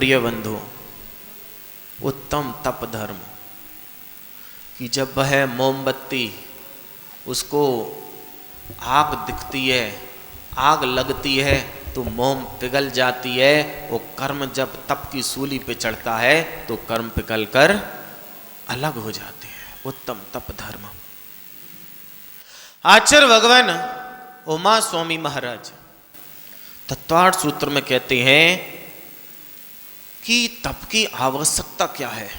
प्रिय बंधु, उत्तम तप धर्म कि जब वह मोमबत्ती उसको आग दिखती है, आग लगती है तो मोम पिघल जाती है। वो कर्म जब तप की सूली पे चढ़ता है तो कर्म पिघल कर अलग हो जाते हैं। उत्तम तप धर्म। आचार्य भगवान उमा स्वामी महाराज तत्वार्थ सूत्र में कहते हैं कि तप की आवश्यकता क्या है,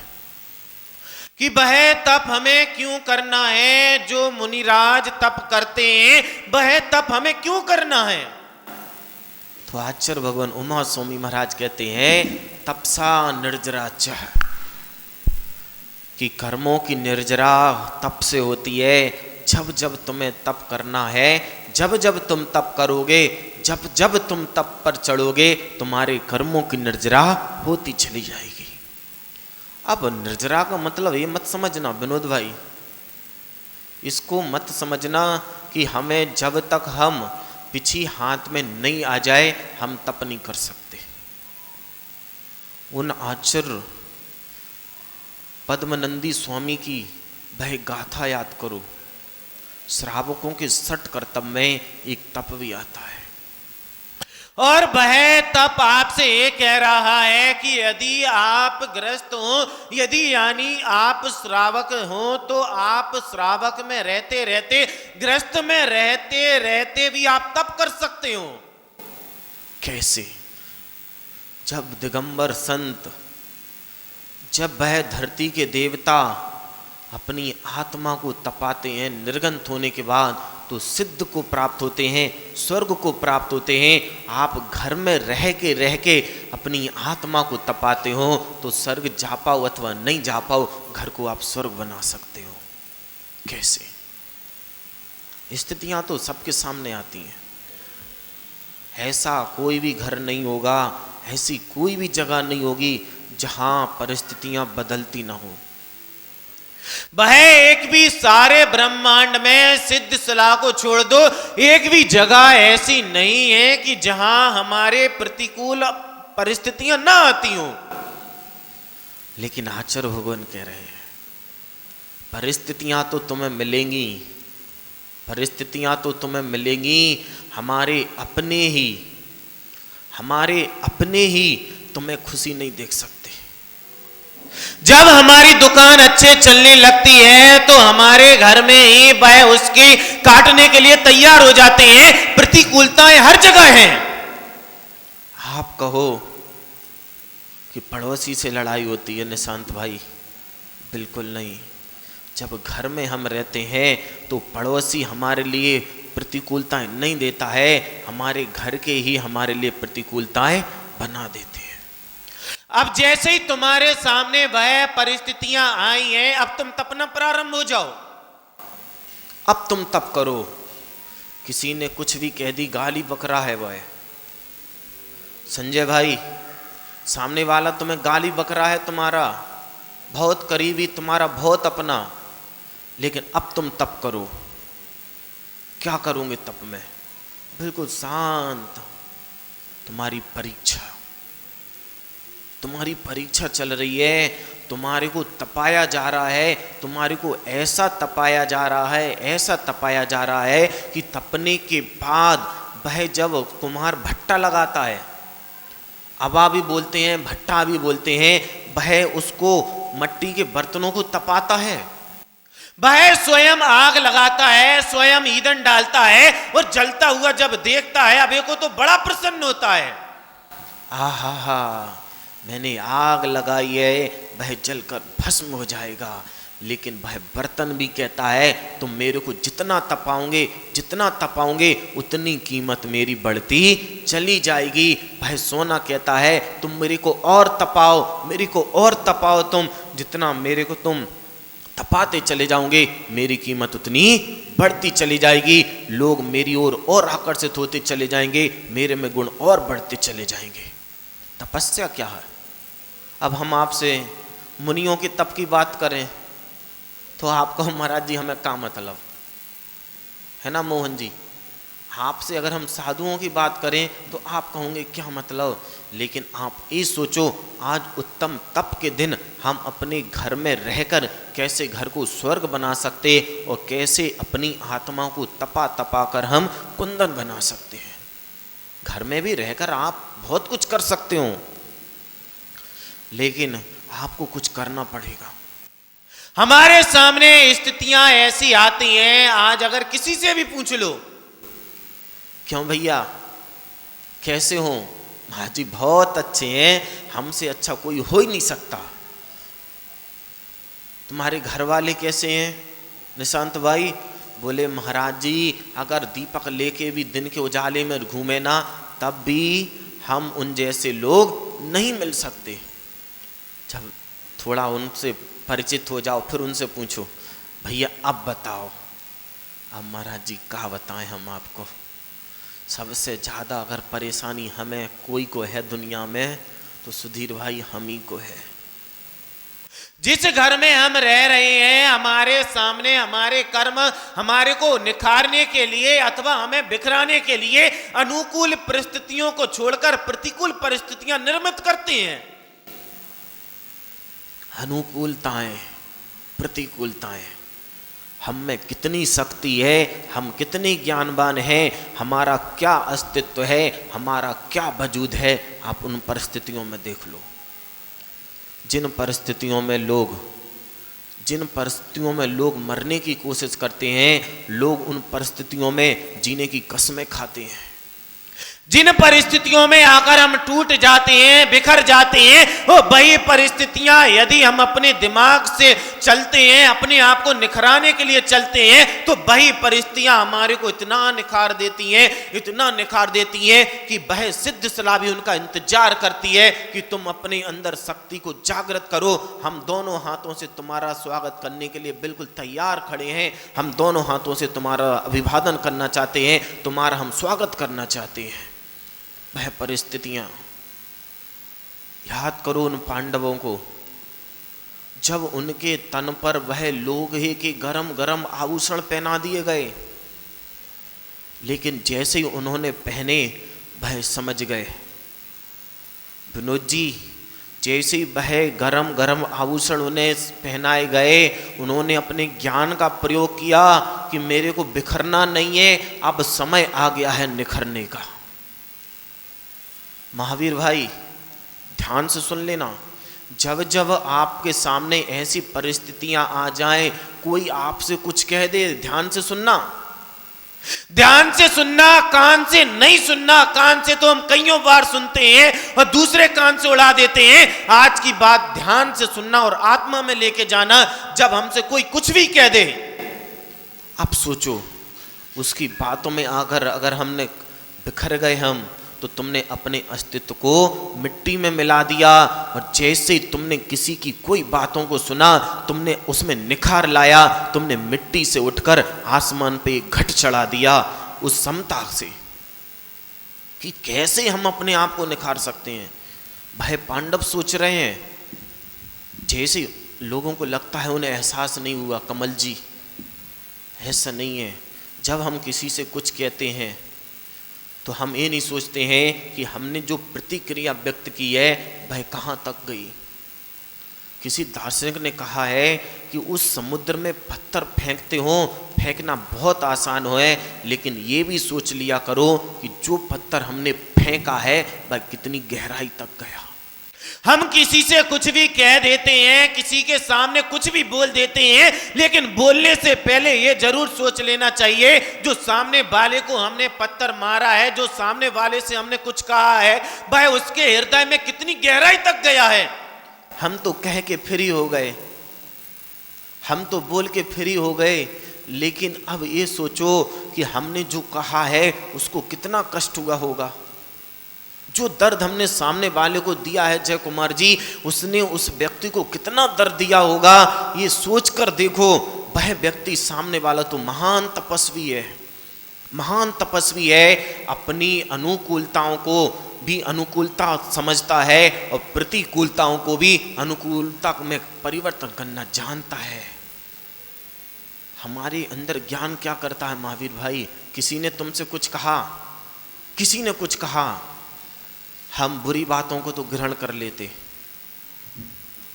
कि वह तप हमें क्यों करना है। जो मुनिराज तप करते हैं वह तप हमें क्यों करना है। तो आचार्य भगवान उमा स्वामी महाराज कहते हैं तपसा निर्जरा चह, कि कर्मों की निर्जरा तप से होती है। जब जब तुम्हें तप करना है, जब जब तुम तप करोगे, जब जब तुम तप पर चढ़ोगे, तुम्हारे कर्मों की निर्जरा होती चली जाएगी। अब निर्जरा का मतलब ये मत समझना विनोद भाई, इसको मत समझना कि हमें जब तक हम पिछी हाथ में नहीं आ जाए हम तप नहीं कर सकते। उन आचार्य पद्मनंदी स्वामी की वह गाथा याद करो। श्रावकों के 60 कर्तव्य में एक तप भी आता है, और वह तप आपसे ये कह रहा है कि यदि आप ग्रस्त हो, यदि यानी आप श्रावक हो, तो आप श्रावक में रहते रहते, ग्रस्त में रहते रहते भी आप तप कर सकते हो। कैसे? जब दिगंबर संत, जब वह धरती के देवता अपनी आत्मा को तपाते हैं, निर्गंत होने के बाद तो सिद्ध को प्राप्त होते हैं, स्वर्ग को प्राप्त होते हैं। आप घर में रह के अपनी आत्मा को तपाते हो तो स्वर्ग जा पाओ अथवा नहीं जा पाओ, घर को आप स्वर्ग बना सकते हो। कैसे? स्थितियां तो सबके सामने आती हैं। ऐसा कोई भी घर नहीं होगा, ऐसी कोई भी जगह नहीं होगी जहां परिस्थितियां बदलती ना हो। वह एक भी, सारे ब्रह्मांड में सिद्ध सलाह को छोड़ दो, एक भी जगह ऐसी नहीं है कि जहां हमारे प्रतिकूल परिस्थितियां ना आती हो। लेकिन आचार्य भगवान कह रहे हैं परिस्थितियां तो तुम्हें मिलेंगी, परिस्थितियां तो तुम्हें मिलेंगी, हमारे अपने ही तुम्हें खुशी नहीं देख सकते। जब हमारी दुकान अच्छे चलने लगती है तो हमारे घर में ही वह उसकी काटने के लिए तैयार हो जाते हैं। प्रतिकूलताएं हर जगह हैं। आप कहो कि पड़ोसी से लड़ाई होती है निशांत भाई, बिल्कुल नहीं। जब घर में हम रहते हैं तो पड़ोसी हमारे लिए प्रतिकूलताएं नहीं देता है, हमारे घर के ही हमारे लिए प्रतिकूलताएं बना देते हैं। अब जैसे ही तुम्हारे सामने वह परिस्थितियां आई हैं, अब तुम तपना प्रारंभ हो जाओ। अब तुम तप करो। किसी ने कुछ भी कह दी, गाली बकरा है वह संजय भाई, सामने वाला तुम्हें गाली बकरा है, तुम्हारा बहुत करीबी, तुम्हारा बहुत अपना, लेकिन अब तुम तप करो। क्या करोगे तप में? बिल्कुल शांत। तुम्हारी परीक्षा चल रही है, तुम्हारे को तपाया जा रहा है, तुम्हारे को ऐसा तपाया जा रहा है कि तपने के बाद वह जब कुम्हार भट्टा लगाता है, अबा भी बोलते हैं, भट्टा भी बोलते हैं, वह उसको मट्टी के बर्तनों को तपाता है, वह स्वयं आग लगाता है, स्वयं ईंधन डालता है, और जलता हुआ जब देखता है अबे को तो बड़ा प्रसन्न होता है। आहा, मैंने आग लगाई है, वह जलकर भस्म हो जाएगा। लेकिन वह बर्तन भी कहता है तुम मेरे को जितना तपाओगे उतनी कीमत मेरी बढ़ती चली जाएगी। वह सोना कहता है तुम मेरे को और तपाओ, तुम जितना मेरे को तुम तपाते चले जाओगे मेरी कीमत उतनी बढ़ती चली जाएगी। लोग मेरी ओर और आकर्षित होते चले जाएंगे, मेरे में गुण और बढ़ते चले जाएंगे। तपस्या क्या है? अब हम आपसे मुनियों के तप की बात करें तो आप कहो महाराज जी हमें क्या मतलब है ना मोहन जी, आपसे अगर हम साधुओं की बात करें तो आप कहोगे क्या मतलब, लेकिन आप ये सोचो आज उत्तम तप के दिन हम अपने घर में रहकर कैसे घर को स्वर्ग बना सकते और कैसे अपनी आत्मा को तपा तपा कर हम कुंदन बना सकते हैं। घर में भी रहकर आप बहुत कुछ कर सकते हो, लेकिन आपको कुछ करना पड़ेगा। हमारे सामने स्थितियां ऐसी आती हैं, आज अगर किसी से भी पूछ लो क्यों भैया कैसे हो, हाँ जी बहुत अच्छे हैं, हमसे अच्छा कोई हो ही नहीं सकता। तुम्हारे घर वाले कैसे हैं निशांत भाई, बोले महाराज जी अगर दीपक लेके भी दिन के उजाले में घूमे ना तब भी हम उन जैसे लोग नहीं मिल सकते। जब थोड़ा उनसे परिचित हो जाओ फिर उनसे पूछो भैया अब बताओ। अब महाराज जी क्या बताएं हम आपको, सबसे ज़्यादा अगर परेशानी हमें कोई को है दुनिया में तो सुधीर भाई हम ही को है। जिस घर में हम रह रहे हैं हमारे सामने हमारे कर्म हमारे को निखारने के लिए अथवा हमें बिखराने के लिए अनुकूल परिस्थितियों को छोड़कर प्रतिकूल परिस्थितियां निर्मित करते हैं। अनुकूलताएं प्रतिकूलताएं, हम में कितनी शक्ति है, हम कितने ज्ञानवान हैं, हमारा क्या अस्तित्व है, हमारा क्या वजूद है, आप उन परिस्थितियों में देख लो। जिन परिस्थितियों में लोग मरने की कोशिश करते हैं, लोग उन परिस्थितियों में जीने की कसमें खाते हैं। जिन परिस्थितियों में आकर हम टूट जाते हैं बिखर जाते हैं, वो वही परिस्थितियां यदि हम अपने दिमाग से चलते हैं अपने आप को निखराने के लिए चलते हैं तो वही परिस्थितियां हमारे को इतना निखार देती हैं कि वह सिद्ध सलाह भी उनका इंतजार करती है कि तुम अपने अंदर शक्ति को जागृत करो। हम दोनों हाथों से तुम्हारा स्वागत करने के लिए बिल्कुल तैयार खड़े हैं, हम दोनों हाथों से तुम्हारा अभिवादन करना चाहते हैं, तुम्हारा हम स्वागत करना चाहते हैं। वह परिस्थितियां याद करो उन पांडवों को, जब उनके तन पर वह लोहे के गरम गरम आभूषण पहना दिए गए, लेकिन जैसे ही उन्होंने पहने वह समझ गए। विनोद जी जैसे ही वह गरम गरम आभूषण उन्हें पहनाए गए, उन्होंने अपने ज्ञान का प्रयोग किया कि मेरे को बिखरना नहीं है, अब समय आ गया है निखरने का। महावीर भाई ध्यान से सुन लेना, जब जब आपके सामने ऐसी परिस्थितियां आ जाएं, कोई आपसे कुछ कह दे, ध्यान से सुनना, कान से नहीं सुनना। कान से तो हम कईयों बार सुनते हैं और दूसरे कान से उड़ा देते हैं। आज की बात ध्यान से सुनना और आत्मा में लेके जाना। जब हमसे कोई कुछ भी कह दे, अब सोचो उसकी बातों में आकर अगर हमने बिखर गए हम, तो तुमने अपने अस्तित्व को मिट्टी में मिला दिया। और जैसे ही तुमने किसी की कोई बातों को सुना, तुमने उसमें निखार लाया, तुमने मिट्टी से उठकर आसमान पे घट चढ़ा दिया उस समता से कि कैसे हम अपने आप को निखार सकते हैं। भाई पांडव सोच रहे हैं, जैसे लोगों को लगता है उन्हें एहसास नहीं हुआ, कमल जी ऐसा नहीं है। जब हम किसी से कुछ कहते हैं तो हम ये नहीं सोचते हैं कि हमने जो प्रतिक्रिया व्यक्त की है वह कहाँ तक गई। किसी दार्शनिक ने कहा है कि उस समुद्र में पत्थर फेंकते हो, फेंकना बहुत आसान हो है, लेकिन ये भी सोच लिया करो कि जो पत्थर हमने फेंका है वह कितनी गहराई तक गया। हम किसी से कुछ भी कह देते हैं, किसी के सामने कुछ भी बोल देते हैं, लेकिन बोलने से पहले यह जरूर सोच लेना चाहिए जो सामने वाले को हमने पत्थर मारा है, जो सामने वाले से हमने कुछ कहा है, वह उसके हृदय में कितनी गहराई तक गया है। हम तो कह के फ्री हो गए, हम तो बोल के फ्री हो गए, लेकिन अब ये सोचो कि हमने जो कहा है उसको कितना कष्ट हुआ होगा। जो दर्द हमने सामने वाले को दिया है जय कुमार जी, उसने उस व्यक्ति को कितना दर्द दिया होगा। ये सोच कर देखो, वह व्यक्ति सामने वाला तो महान तपस्वी है, महान तपस्वी है। अपनी अनुकूलताओं को भी अनुकूलता समझता है और प्रतिकूलताओं को भी अनुकूलता में परिवर्तन करना जानता है। हमारे अंदर ज्ञान क्या करता है महावीर भाई? किसी ने तुमसे कुछ कहा, किसी ने कुछ कहा, हम बुरी बातों को तो ग्रहण कर लेते,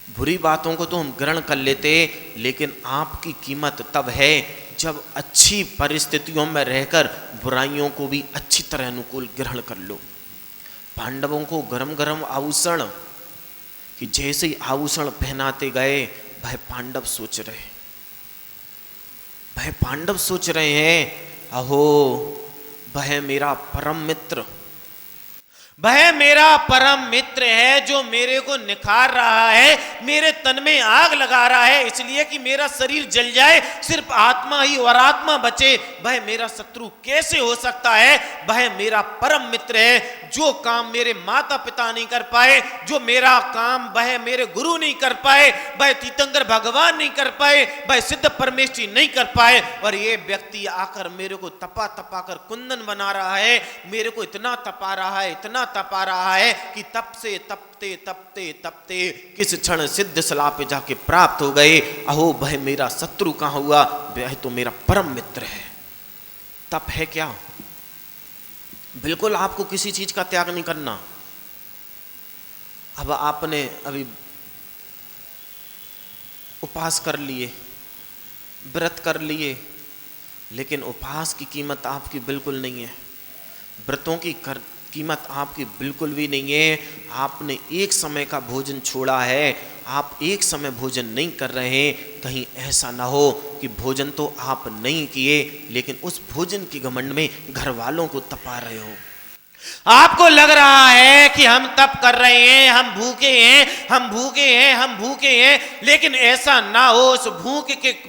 बुरी बातों को तो हम ग्रहण कर लेते, लेकिन आपकी कीमत तब है जब अच्छी परिस्थितियों में रहकर बुराइयों को भी अच्छी तरह अनुकूल ग्रहण कर लो। पांडवों को गरम गरम आभूषण, कि जैसे ही आभूषण पहनाते गए, भाई पांडव सोच रहे, भाई पांडव सोच रहे हैं, अहो वह मेरा परम मित्र, वह मेरा परम मित्र है जो मेरे को निखार रहा है, मेरे तन में आग लगा रहा है, इसलिए कि मेरा शरीर जल जाए, सिर्फ आत्मा ही और आत्मा बचे। वह मेरा शत्रु कैसे हो सकता है? वह मेरा परम मित्र है। जो काम मेरे माता पिता नहीं कर पाए, जो मेरा काम वह मेरे गुरु नहीं कर पाए, वह तीर्थंकर भगवान नहीं कर पाए, वह सिद्ध परमेश्वरी नहीं कर पाए, और ये व्यक्ति आकर मेरे को तपा तपा कर कुंदन बना रहा है, मेरे को इतना तपा रहा है, इतना तपा रहा है कि तप से तपते तपते तपते किस क्षण सिद्ध सलाह पे जाके प्राप्त हो गए। अहो वह मेरा शत्रु कहाँ हुआ, वह तो मेरा परम मित्र है। तप है क्या? बिल्कुल आपको किसी चीज का त्याग नहीं करना। अब आपने अभी उपवास कर लिए, व्रत कर लिए, लेकिन उपवास की कीमत आपकी बिल्कुल नहीं है, व्रतों की कीमत आपकी बिल्कुल भी नहीं है। आपने एक समय का भोजन छोड़ा है, आप एक समय भोजन नहीं कर रहे हैं। कहीं ऐसा ना हो कि भोजन तो आप नहीं किए, लेकिन उस भोजन के घमंड में घर वालों को तपा रहे हो। आपको लग रहा है कि हम तप कर रहे हैं, हम भूखे हैं, हम भूखे हैं, हम भूखे हैं, लेकिन ऐसा ना हो। उस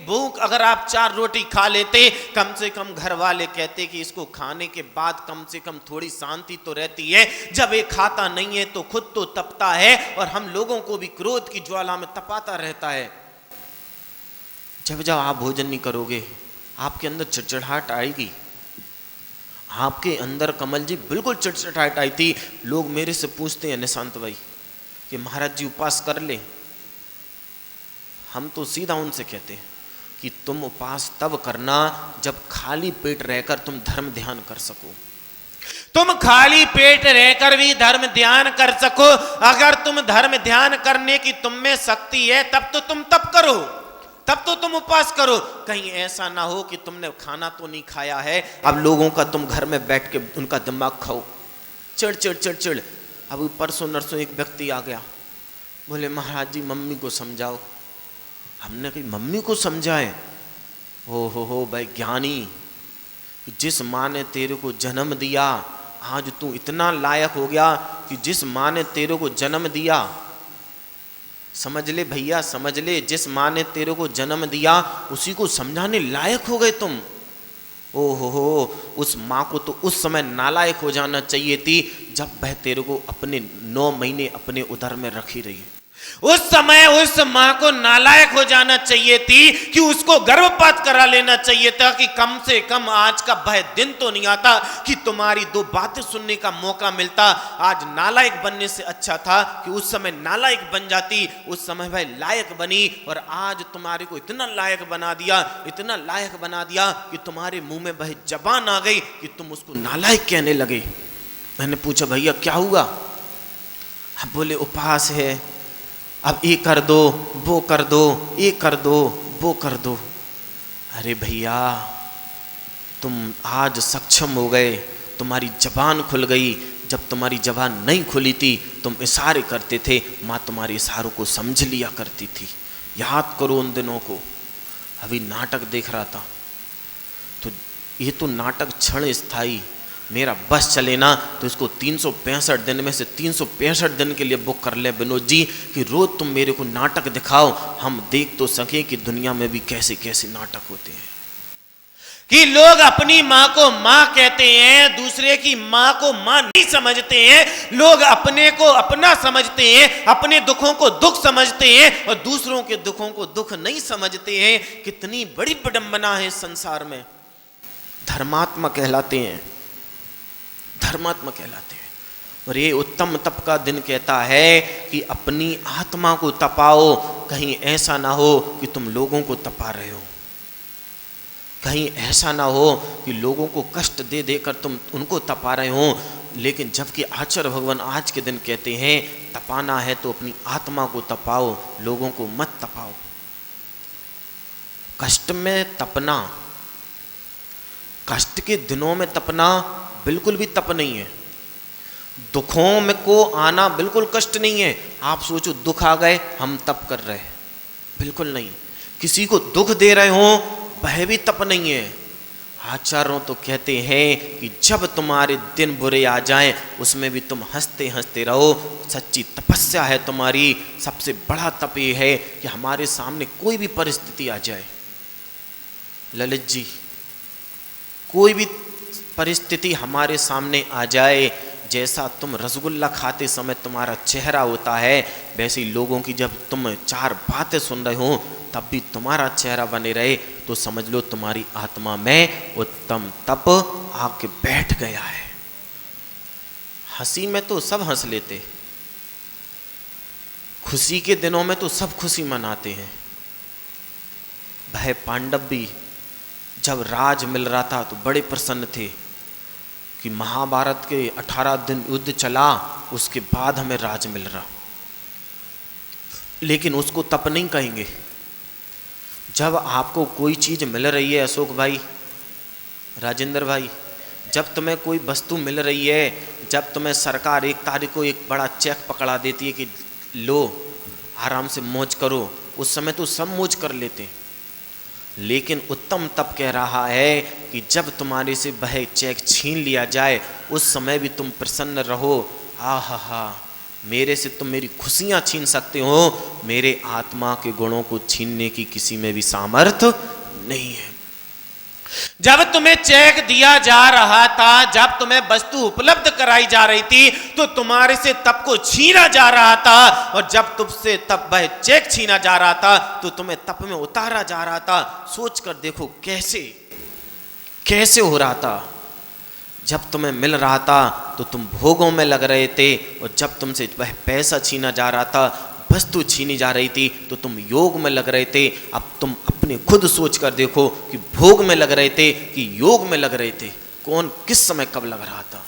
भूख अगर आप 4 रोटी खा लेते, कम से कम घर वाले कहते कि इसको खाने के बाद कम से कम थोड़ी शांति तो रहती है। जब ये खाता नहीं है तो खुद तो तपता है और हम लोगों को भी क्रोध की ज्वाला में तपाता रहता है। जब जब आप भोजन नहीं करोगे, आपके अंदर चिड़चिड़ाहट आएगी। आपके अंदर कमल जी बिल्कुल चिड़चिड़ाहट आई थी। लोग मेरे से पूछते हैं निशांत भाई कि महाराज जी उपवास कर लें। हम तो सीधा उनसे कहते हैं कि तुम उपवास तब करना जब खाली पेट रहकर तुम धर्म ध्यान कर सको। तुम खाली पेट रहकर भी धर्म ध्यान कर सको। अगर तुम धर्म ध्यान करने की तुम में शक्ति है, तब तो तुम तप करो, तब तो तुम उपवास करो। कहीं ऐसा ना हो कि तुमने खाना तो नहीं खाया है, अब लोगों का तुम घर में बैठ के उनका दिमाग खाओ, चिड़ चिड़ चिड़ चिड़। अब परसों नरसों एक व्यक्ति आ गया, बोले महाराज जी मम्मी को समझाओ। हमने कही मम्मी को समझाए? हो भाई ज्ञानी, जिस माँ ने तेरे को जन्म दिया, आज तू इतना लायक हो गया कि जिस माँ ने तेरे को जन्म दिया, समझ ले भैया, समझ ले, जिस माँ ने तेरे को जन्म दिया उसी को समझाने लायक हो गए तुम। ओहो, उस माँ को तो उस समय नालायक हो जाना चाहिए थी जब वह तेरे को अपने 9 महीने अपने उदर में रखी रही। उस समय उस माँ को नालायक हो जाना चाहिए थी कि उसको गर्भपात करा लेना चाहिए था कि कम से कम आज का वह दिन तो नहीं आता कि तुम्हारी 2 बातें सुनने का मौका मिलता। आज नालायक बनने से अच्छा था कि उस समय नालायक बन जाती, उस समय वह लायक बनी, और आज तुम्हारे को इतना लायक बना दिया, इतना लायक बना दिया कि तुम्हारे मुंह में वह जबान आ गई कि तुम उसको नालायक कहने लगे। मैंने पूछा भैया क्या हुआ? अब बोले उपवास है, अब ये कर दो, वो कर दो, ये कर दो, वो कर दो। अरे भैया तुम आज सक्षम हो गए, तुम्हारी जबान खुल गई। जब तुम्हारी जबान नहीं खुली थी तुम इशारे करते थे, माँ तुम्हारे इशारों को समझ लिया करती थी। याद करो उन दिनों को। अभी नाटक देख रहा था, तो ये तो नाटक क्षण स्थायी, मेरा बस चले ना तो इसको 365 दिन में से 365 दिन के लिए बुक कर ले विनोद जी, कि रोज तुम मेरे को नाटक दिखाओ, हम देख तो सके कि दुनिया में भी कैसे कैसे नाटक होते हैं। कि लोग अपनी माँ को माँ कहते हैं, दूसरे की माँ को माँ नहीं समझते हैं। लोग अपने को अपना समझते हैं, अपने दुखों को दुख समझते हैं और दूसरों के दुखों को दुख नहीं समझते हैं। कितनी बड़ी विडंबना है संसार में। धर्मात्मा कहलाते हैं, धर्मात्मा कहलाते हैं। और ये उत्तम तप का दिन कहता है कि अपनी आत्मा को तपाओ, कहीं ऐसा ना हो कि तुम लोगों को तपा रहे हो। कहीं ऐसा ना हो कि लोगों को कष्ट दे देकर तुम उनको तपा रहे हो। लेकिन जबकि आचार्य भगवान आज के दिन कहते हैं तपाना है तो अपनी आत्मा को तपाओ, लोगों को मत तपाओ। कष्ट में तपना, कष्ट के दिनों में तपना बिल्कुल भी तप नहीं है। दुखों में को आना बिल्कुल कष्ट नहीं है। आप सोचो दुख आ गए हम तप कर रहे हैं, बिल्कुल नहीं। किसी को दुख दे रहे हो वह भी तप नहीं है। आचार्यों तो कहते हैं कि जब तुम्हारे दिन बुरे आ जाएं उसमें भी तुम हंसते हंसते रहो, सच्ची तपस्या है तुम्हारी। सबसे बड़ा तप ये है कि हमारे सामने कोई भी परिस्थिति आ जाए, ललित जी, कोई भी परिस्थिति हमारे सामने आ जाए, जैसा तुम रसगुल्ला खाते समय तुम्हारा चेहरा होता है, वैसे ही लोगों की जब तुम चार बातें सुन रहे हो तब भी तुम्हारा चेहरा बने रहे, तो समझ लो तुम्हारी आत्मा में उत्तम तप आके बैठ गया है। हंसी में तो सब हंस लेते, खुशी के दिनों में तो सब खुशी मनाते हैं। भाई पांडव भी जब राज मिल रहा था तो बड़े प्रसन्न थे कि महाभारत के 18 दिन युद्ध चला, उसके बाद हमें राज मिल रहा। लेकिन उसको तप नहीं कहेंगे। जब आपको कोई चीज़ मिल रही है अशोक भाई, राजेंद्र भाई, जब तुम्हें कोई वस्तु मिल रही है, जब तुम्हें सरकार 1 तारीख को एक बड़ा चेक पकड़ा देती है कि लो आराम से मौज करो, उस समय तो सब मौज कर लेते। लेकिन उत्तम तप कह रहा है कि जब तुम्हारे से वह चेक छीन लिया जाए उस समय भी तुम प्रसन्न रहो। आहा, मेरे से तुम मेरी खुशियां छीन सकते हो, मेरे आत्मा के गुणों को छीनने की किसी में भी सामर्थ्य नहीं है। जब तुम्हें चेक दिया जा रहा था, जब तुम्हें वस्तु उपलब्ध कराई जा रही थी, तो तुम्हारे से तप को छीना जा रहा था, और जब तुमसे तप वह चेक छीना जा रहा था तो तुम्हें तप में उतारा जा रहा था। सोच कर देखो कैसे कैसे हो रहा था। जब तुम्हें मिल रहा था तो तुम भोगों में लग रहे थे, और जब तुमसे वह पैसा छीना जा रहा था, वस्तु छीनी जा रही थी, तो तुम योग में लग रहे थे। अब तुम अपने खुद सोच कर देखो कि भोग में लग रहे थे कि योग में लग रहे थे, कौन किस समय कब लग रहा था।